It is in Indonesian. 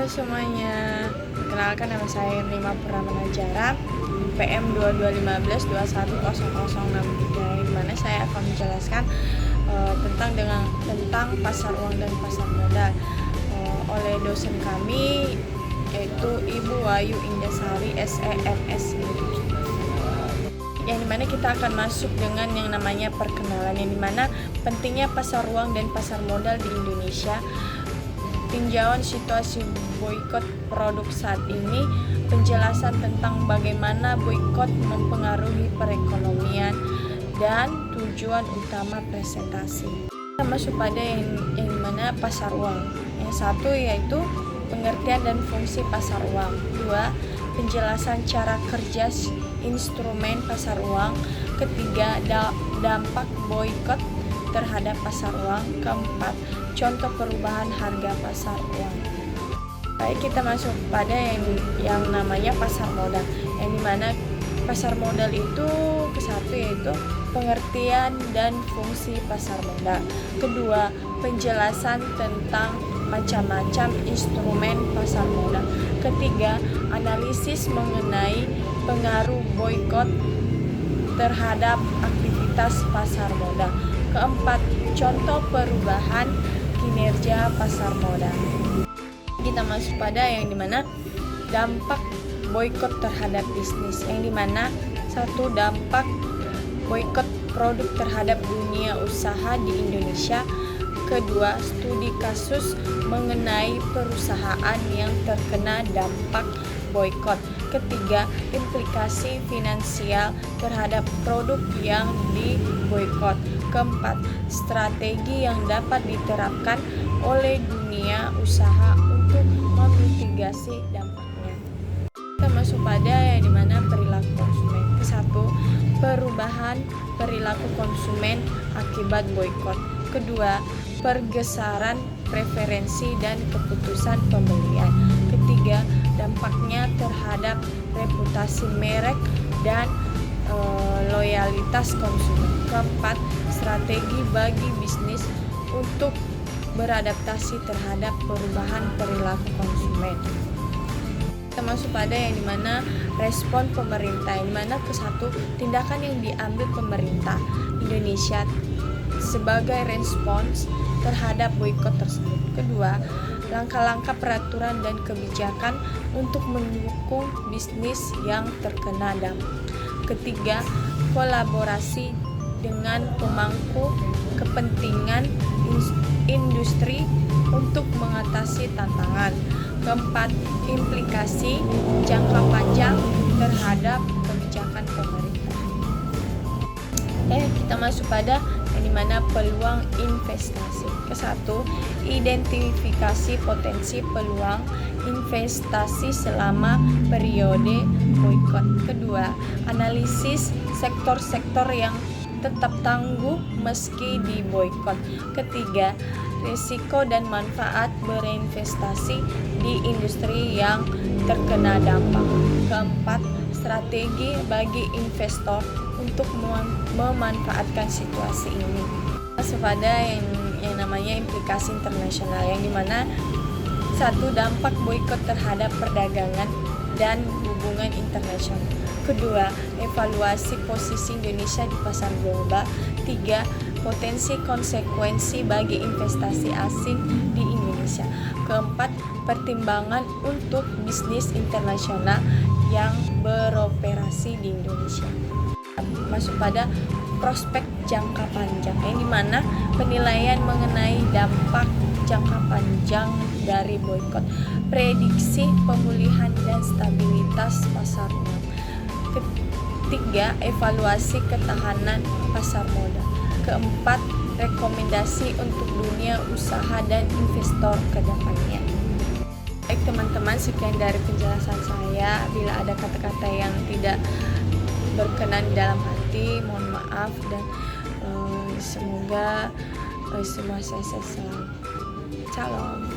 Halo semuanya, perkenalkan nama saya Nima Purnamanajara, PM 2215210063, di mana saya akan menjelaskan tentang pasar uang dan pasar modal oleh dosen kami, yaitu Ibu Wayu Indasari SEMS. Yang dimana kita akan masuk dengan yang namanya perkenalan, yang dimana pentingnya pasar uang dan pasar modal di Indonesia, tinjauan situasi boikot produk saat ini, penjelasan tentang bagaimana boikot mempengaruhi perekonomian, dan tujuan utama presentasi. Kita masuk pada yang dimana pasar uang. Yang satu yaitu pengertian dan fungsi pasar uang. Dua, penjelasan cara kerja instrumen pasar uang. Ketiga, dampak boikot terhadap pasar uang. Keempat, contoh perubahan harga pasar uang. Baik, kita masuk pada yang namanya pasar modal, yang dimana pasar modal itu kesatu yaitu pengertian dan fungsi pasar modal. Kedua, penjelasan tentang macam-macam instrumen pasar modal. Ketiga, analisis mengenai pengaruh boikot terhadap aktivitas pasar modal. Keempat, contoh perubahan kinerja pasar modal. Kita masuk pada yang dimana dampak boikot terhadap bisnis, yang dimana satu, dampak boikot produk terhadap dunia usaha di Indonesia. Kedua, studi kasus mengenai perusahaan yang terkena dampak boikot. Ketiga, implikasi finansial terhadap produk yang diboikot. Keempat, strategi yang dapat diterapkan oleh dunia usaha untuk memitigasi dampaknya. Kita masuk pada yang dimana perilaku konsumen. Kesatu, perubahan perilaku konsumen akibat boikot. Kedua, pergeseran preferensi dan keputusan pembelian. Ketiga, dampaknya terhadap reputasi merek dan loyalitas konsumen. Keempat, strategi bagi bisnis untuk beradaptasi terhadap perubahan perilaku konsumen. Kita masuk pada yang dimana respon pemerintah, yang dimana kesatu, tindakan yang diambil pemerintah Indonesia sebagai respons terhadap boikot tersebut. Kedua, langkah-langkah peraturan dan kebijakan untuk mendukung bisnis yang terkena dampak. Ketiga, kolaborasi dengan pemangku kepentingan industri untuk mengatasi tantangan. Keempat, implikasi jangka panjang terhadap kebijakan pemerintah. Kita masuk pada yang dimana peluang investasi. Kesatu, identifikasi potensi peluang investasi selama periode boikot. Kedua, analisis sektor-sektor yang tetap tangguh meski diboikot. Ketiga, risiko dan manfaat berinvestasi di industri yang terkena dampak. Keempat, strategi bagi investor untuk memanfaatkan situasi ini. Masuk pada yang namanya implikasi internasional, yang dimana satu, dampak boikot terhadap perdagangan dan hubungan internasional. Kedua, evaluasi posisi Indonesia di pasar global. Tiga, potensi konsekuensi bagi investasi asing di Indonesia. Keempat, pertimbangan untuk bisnis internasional yang beroperasi di Indonesia. Masuk pada prospek jangka panjang, yang dimana penilaian mengenai dampak jangka panjang dari boikot, prediksi pemulihan dan stabilitas pasar uang. Ketiga, evaluasi ketahanan pasar modal. Keempat, rekomendasi untuk dunia usaha dan investor ke depannya. Baik teman-teman, sekian dari penjelasan saya. Bila ada kata-kata yang tidak berkenan di dalam hati, mohon maaf, dan semoga semua sehat selalu. Salam.